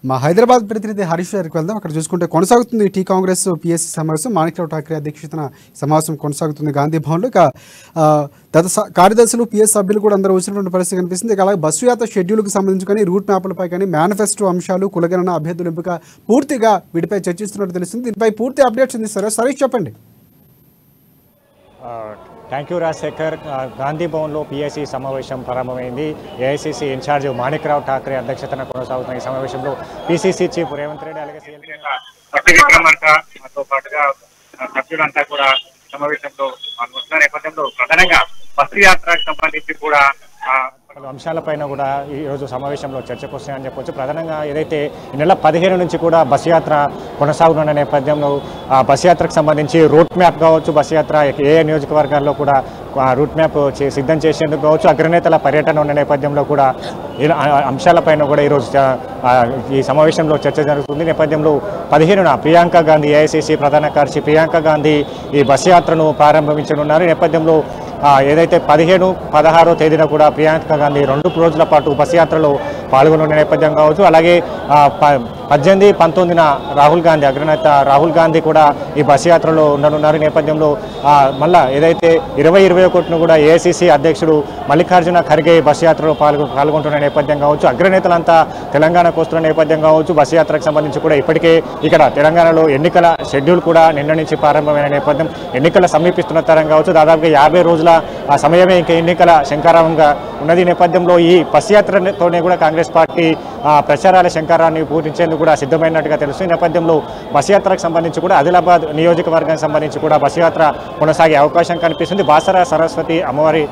మా హైదరాబాద్ ప్రతినిధి హరీష్ గారికి వెళ్దాం. అక్కడ చూసుకుంటే కొనసాగుతుంది టీ కాంగ్రెస్ పిఎస్సీ సమావేశం. మాణిక్రావు ఠాక్రే అధ్యక్షతన సమావేశం కొనసాగుతుంది గాంధీ భవన్లో. ఇక గత కార్యదర్శులు పిఎస్ సభ్యులు కూడా అందరూ వచ్చినటువంటి పరిస్థితి కనిపిస్తుంది. ఇక అలాగే బస్సు యాత్ర షెడ్యూల్కి సంబంధించి కానీ రూట్ మ్యాప్లపై కానీ మేనిఫెస్టో అంశాలు కులగణన అభ్యర్థుల ఎంపిక పూర్తిగా వీటిపై చర్చిస్తున్నట్టు తెలుస్తుంది. దీనిపై పూర్తి అప్డేట్స్ అందిస్తారు. హరీష్ చెప్పండి. Thank you Rajasekhar. గాంధీ భవన్లో పిఎస్సీ సమావేశం ప్రారంభమైంది. ఏఐసీసీ ఇన్ఛార్జ్ మాణిక్రావు ఠాక్రే అధ్యక్షతన కొనసాగుతున్న ఈ సమావేశంలో పిసిసి చీఫ్ రేవంత్ రెడ్డి అలాగే పాటుగా సభ్యులంతా కూడా సమావేశంలో వస్తున్న నేపథ్యంలో ప్రధానంగా బస్సు యాత్రకు సంబంధించి కూడా పలు అంశాలపైన కూడా ఈరోజు సమావేశంలో చర్చకు వస్తాయని చెప్పొచ్చు. ప్రధానంగా ఏదైతే ఈ నెల 15 నుంచి కూడా బస్సు యాత్ర కొనసాగుతున్న నేపథ్యంలో ఆ బస్సు యాత్రకు సంబంధించి రూట్ మ్యాప్ కావచ్చు, బస్సు యాత్ర ఏ నియోజకవర్గాల్లో కూడా రూట్ మ్యాప్ సిద్ధం చేసేందుకు కావచ్చు, అగ్రనేతల పర్యటన ఉన్న నేపథ్యంలో కూడా అంశాలపైన కూడా ఈరోజు ఈ సమావేశంలో చర్చ జరుగుతుంది. నేపథ్యంలో 15న ప్రియాంక గాంధీ ఏఐసీసీ ప్రధాన కార్యదర్శి ప్రియాంక గాంధీ ఈ బస్సు యాత్రను ప్రారంభించనున్నారు. నేపథ్యంలో ఏదైతే 15, 16 తేదీన కూడా ప్రియాంక గాంధీ 2 రోజుల పాటు బస్సు యాత్రలో పాల్గొన్న నేపథ్యం కావచ్చు. అలాగే 18, 19న రాహుల్ గాంధీ అగ్రనేత రాహుల్ గాంధీ కూడా ఈ బస్సు యాత్రలో ఉండనున్నారు. నేపథ్యంలో మళ్ళా ఏదైతే 2021ను కూడా ఏఐసీసీ అధ్యక్షుడు మల్లికార్జున ఖర్గే బస్సు యాత్రలో పాల్గొంటున్న నేపథ్యం కావచ్చు. అగ్రనేతలంతా తెలంగాణకు వస్తున్న నేపథ్యం కావచ్చు. బస్సు యాత్రకు సంబంధించి కూడా ఇప్పటికే ఇక్కడ తెలంగాణలో ఎన్నికల షెడ్యూల్ కూడా నిన్న నుంచి ప్రారంభమైన నేపథ్యం, ఎన్నికల సమీపిస్తున్న తరం కావచ్చు. దాదాపుగా 50 రోజుల సమయమే ఇంకా ఎన్నికల శంకారావంగా ఉన్నది. నేపథ్యంలో ఈ బస్సు యాత్రతోనే కూడా కాంగ్రెస్ పార్టీ ప్రచారాల శంకారాన్ని పూరించేందుకు కూడా సిద్ధమైనట్టుగా తెలుస్తుంది. నేపథ్యంలో బస్సు యాత్రకు సంబంధించి కూడా ఆదిలాబాద్ నియోజకవర్గానికి సంబంధించి కూడా బస్సు యాత్ర కొనసాగే అవకాశం కనిపిస్తుంది. బాసర సరస్వతి అమ్మవారి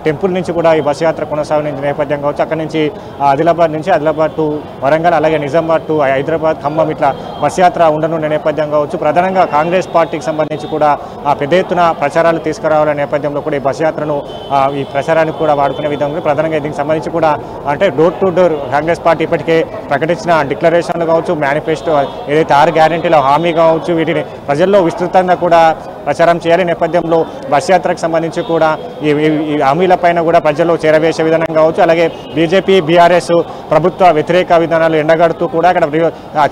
టెంపుల్ నుంచి కూడా ఈ బస్సు యాత్ర కొనసాగిన నేపథ్యం కావచ్చు. అక్కడి నుంచి ఆదిలాబాద్ టు వరంగల్, అలాగే నిజామాబాద్ టు హైదరాబాద్, ఖమ్మం ఇట్లా బస్సు యాత్ర ఉండనున్న నేపథ్యం కావచ్చు. ప్రధానంగా కాంగ్రెస్ పార్టీకి సంబంధించి కూడా పెద్ద ఎత్తున ప్రచారాలు తీసుకురావాలనే నేపథ్యంలో కూడా ఈ బస్సు యాత్రను ఈ ప్రచారానికి కూడా వాడుకునే విధంగా ప్రధానంగా దీనికి సంబంధించి కూడా అంటే door to door Congress party ఇప్పటికే ప్రకటించిన డిక్లరేషన్లు కావచ్చు, మేనిఫెస్టో ఏదైతే 6 గ్యారెంటీల హామీ కావచ్చు, వీటిని ప్రజల్లో విస్తృతంగా కూడా ప్రచారం చేయాలి. నేపథ్యంలో బస్సు యాత్రకు సంబంధించి కూడా ఈ హామీలపైన కూడా ప్రజల్లో చేరవేసే విధానం కావచ్చు. అలాగే బీజేపీ, బీఆర్ఎస్ ప్రభుత్వ వ్యతిరేక విధానాలు ఎండగడుతూ కూడా అక్కడ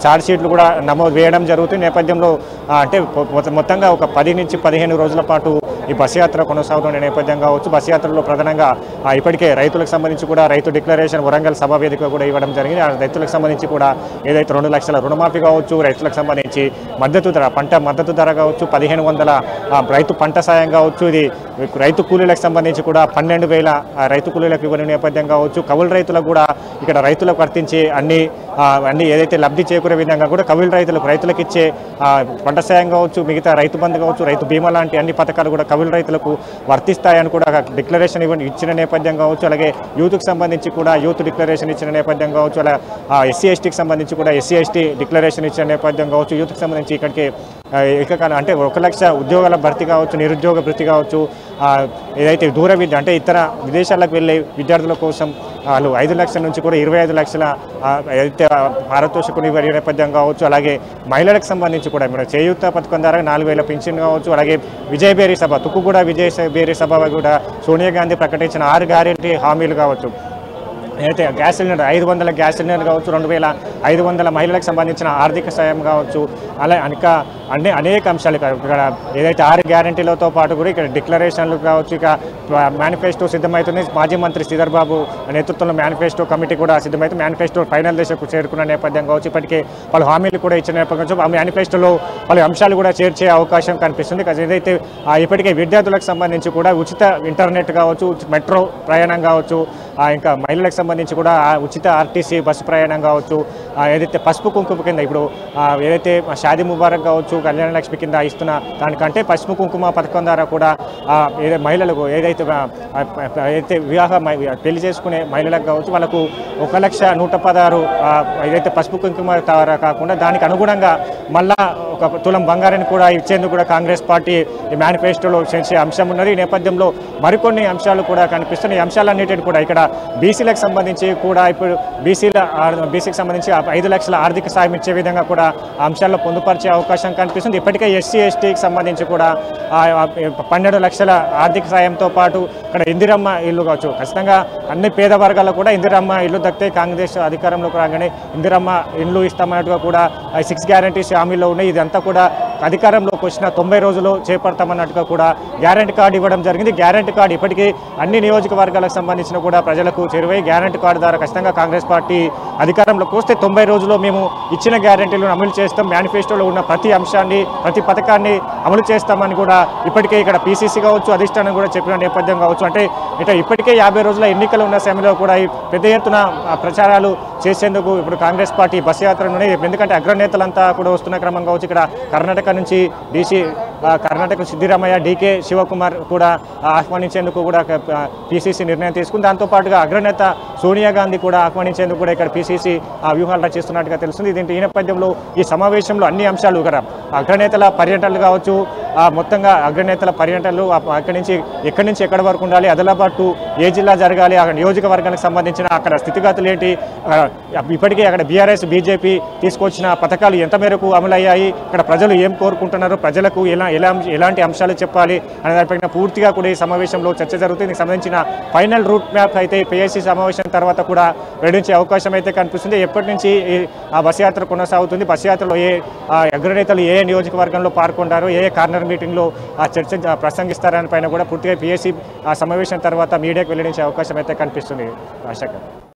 ఛార్జ్ షీట్లు కూడా నమోదు వేయడం జరుగుతుంది. నేపథ్యంలో అంటే మొత్తంగా ఒక 10 నుంచి 15 రోజుల పాటు ఈ బస్సు యాత్ర కొనసాగుతున్న నేపథ్యం కావచ్చు. బస్సు యాత్రలో ప్రధానంగా ఇప్పటికే రైతులకు సంబంధించి కూడా రైతు డిక్లరేషన్ వరంగల్ సభ వేదిక కూడా ఇవ్వడం జరిగింది. ఆ రైతులకు సంబంధించి కూడా ఏదైతే 2 లక్షల రుణమాఫీ కావచ్చు, రైతులకు సంబంధించి మద్దతు ధర, పంట మద్దతు ధర కావచ్చు, 1500 రైతు పంట సాయం కావచ్చు, ఇది రైతు కూలీలకు సంబంధించి కూడా 12,000 రైతు కూలీలకు ఇవ్వని నేపథ్యం కావచ్చు. కౌలు రైతులకు కూడా ఇక్కడ రైతులకు వర్తించే అన్ని ఏదైతే లబ్ధి చేకూరే విధంగా కూడా కౌలు రైతులకు ఇచ్చే పంట సాయం కావచ్చు, మిగతా రైతు బంధు కావచ్చు, రైతు బీమా లాంటి అన్ని పథకాలు కూడా కౌలు రైతులకు వర్తిస్తాయని కూడా డిక్లరేషన్ ఇచ్చిన నేపథ్యం కావచ్చు. అలాగే యూత్కి సంబంధించి కూడా యూత్ డిక్లరేషన్ ఇచ్చిన నేపథ్యం కావచ్చు. అలా ఎస్సీ ఎస్టీకి సంబంధించి కూడా ఎస్సీ ఎస్టీ డిక్లరేషన్ ఇచ్చిన నేపథ్యం కావచ్చు. యూత్కి సంబంధించి ఇక్కడికి ఏకకాలం అంటే 1 లక్ష ఉద్యోగాల భర్తీ కావచ్చు, నిరుద్యోగ భృతి కావచ్చు, ఏదైతే దూర విద్య అంటే ఇతర విదేశాలకు వెళ్ళే విద్యార్థుల కోసం వాళ్ళు 5 లక్షల నుంచి కూడా 25 లక్షల ఏదైతే పారితోషికం ఇవ్వే నేపథ్యం కావచ్చు. అలాగే మహిళలకు సంబంధించి కూడా మన చేయూత పథకం ద్వారా 4,000 పింఛన్ కావచ్చు. అలాగే విజయబేరి సభ, తుక్కుగూడ విజయబేరి సభ కూడా సోనియా గాంధీ ప్రకటించిన 6 గ్యారెంటీ హామీలు కావచ్చు. అయితే గ్యాస్ సిలిండర్ 500 గ్యాస్ సిలిండర్ కావచ్చు, 2,500 మహిళలకు సంబంధించిన ఆర్థిక సాయం కావచ్చు. అలా అనేక అంశాలు ఇక్కడ ఏదైతే 6 గ్యారెంటీలతో పాటు కూడా ఇక్కడ డిక్లరేషన్లు కావచ్చు. ఇక మేనిఫెస్టో సిద్ధమవుతుంది. మాజీ మంత్రి శ్రీధర్ బాబు నేతృత్వంలో మేనిఫెస్టో కమిటీ కూడా సిద్ధమవుతుంది. మేనిఫెస్టో ఫైనల్ దశకు చేరుకున్న నేపథ్యం కావచ్చు. ఇప్పటికే పలు హామీలు కూడా ఇచ్చిన నేపథ్యం ఆ మేనిఫెస్టోలో పలు అంశాలు కూడా చేర్చే అవకాశం కనిపిస్తుంది. ఏదైతే ఇప్పటికే విద్యార్థులకు సంబంధించి కూడా ఉచిత ఇంటర్నెట్ కావచ్చు, మెట్రో ప్రయాణం కావచ్చు, ఇంకా మహిళలకు సంబంధించి కూడా ఉచిత ఆర్టీసీ బస్సు ప్రయాణం కావచ్చు, ఏదైతే పసుపు కుంకుమ కింద ఇప్పుడు ఏదైతే షాదీ ముబారక్ కావచ్చు, కళ్యాణ లక్ష్మి కింద ఇస్తున్న దానికంటే పసుపు కుంకుమ పథకం ద్వారా కూడా మహిళలకు ఏదైతే పెళ్లి చేసుకునే మహిళలకు కావచ్చు వాళ్ళకు 1,116 ఏదైతే పసుపు కుంకుమ ద్వారా కాకుండా దానికి అనుగుణంగా మళ్ళా 1 తులం బంగారాన్ని కూడా ఇచ్చేందుకు కూడా కాంగ్రెస్ పార్టీ ఈ మేనిఫెస్టోలో చేసే అంశం ఉన్నది. ఈ నేపథ్యంలో మరికొన్ని అంశాలు కూడా కనిపిస్తున్నాయి. ఈ అంశాలన్నిటిని కూడా ఇక్కడ బీసీలకు సంబంధించి కూడా ఇప్పుడు బీసీకి సంబంధించి 5 లక్షల ఆర్థిక సాయం ఇచ్చే విధంగా కూడా ఆ అంశాల్లో పొందుపరిచే అవకాశం కనిపిస్తుంది. ఇప్పటికే ఎస్సీ ఎస్టీకి సంబంధించి కూడా 12 లక్షల ఆర్థిక సాయంతో పాటు ఇక్కడ ఇందిరమ్మ ఇల్లు కావచ్చు, ఖచ్చితంగా అన్ని పేద వర్గాలకు కూడా ఇందిరమ్మ ఇల్లు దక్కితే కాంగ్రెస్ అధికారంలోకి రాగానే ఇందిరమ్మ ఇల్లు ఇస్తామన్నట్టుగా కూడా 6 గ్యారంటీస్ హామీలో ఉన్నాయి. ఇదంతా కూడా అధికారంలోకి వచ్చిన 90 రోజుల్లో చేపడతామన్నట్టుగా కూడా గ్యారంటీ కార్డు ఇవ్వడం జరిగింది. గ్యారంటీ కార్డు ఇప్పటికీ అన్ని నియోజకవర్గాలకు సంబంధించిన కూడా ప్రజలకు చేరువై గ్యారంటీ కార్డు ద్వారా ఖచ్చితంగా కాంగ్రెస్ పార్టీ అధికారంలోకి వస్తే 90 రోజుల్లో మేము ఇచ్చిన గ్యారంటీలను అమలు చేస్తాం, మేనిఫెస్టోలో ఉన్న ప్రతి అంశాన్ని ప్రతి పథకాన్ని అమలు చేస్తామని కూడా ఇప్పటికే ఇక్కడ పీసీసీ కావచ్చు అధిష్టానం కూడా చెప్పిన నేపథ్యం కావచ్చు. అంటే ఇట్లా ఇప్పటికే 50 రోజుల ఎన్నికలు ఉన్న సమయంలో కూడా పెద్ద ఎత్తున ప్రచారాలు చేసేందుకు ఇప్పుడు కాంగ్రెస్ పార్టీ బస్ యాత్రలోనే, ఎందుకంటే అగ్రనేతలంతా కూడా వస్తున్న క్రమం కావచ్చు. ఇక్కడ కర్ణాటక నుంచి కర్ణాటక సిద్దిరామయ్య, డీకే శివకుమార్ కూడా ఆహ్వానించేందుకు కూడా పీసీసీ నిర్ణయం తీసుకుంది. దాంతోపాటుగా అగ్రనేత సోనియా గాంధీ కూడా ఆహ్వానించేందుకు కూడా ఇక్కడ పీసీసీ వ్యూహాలు రచిస్తున్నట్టుగా తెలుస్తుంది. ఈ నేపథ్యంలో ఈ సమావేశంలో అన్ని అంశాలు ఇక్కడ అగ్రనేతల పర్యటనలు కావచ్చు, మొత్తంగా అగ్రనేతల పర్యటనలు ఎక్కడి నుంచి ఎక్కడి వరకు ఉండాలి, ఆదిలాబాద్ టు ఏ జిల్లా జరగాలి, అక్కడ నియోజకవర్గానికి సంబంధించిన అక్కడ స్థితిగతులు ఏంటి, ఇప్పటికే అక్కడ బీఆర్ఎస్ బీజేపీ తీసుకొచ్చిన పథకాలు ఎంత మేరకు అమలయ్యాయి, ఇక్కడ ప్రజలు ఏం కోరుకుంటున్నారు, ప్రజలకు ఎలాంటి అంశాలు చెప్పాలి అనే దానిపైన పూర్తిగా కూడా ఈ సమావేశంలో చర్చ జరుగుతుంది. దీనికి సంబంధించిన ఫైనల్ రూట్ మ్యాప్ అయితే పీఐసీ సమావేశం తర్వాత కూడా వెల్లడించే అవకాశం అయితే కనిపిస్తుంది. ఎప్పటి నుంచి ఆ బస్ యాత్ర కొనసాగుతుంది, బస్ యాత్రలో అగ్రనేతలు ఏ నియోజకవర్గంలో పాల్గొంటారు, ఏ కార్నర్ మీటింగ్లో చర్చ ప్రసంగిస్తారని పైన కూడా పూర్తిగా పీఐసీ సమావేశం తర్వాత మీడియాకు వెల్లడించే అవకాశం అయితే కనిపిస్తుంది. ఆశగా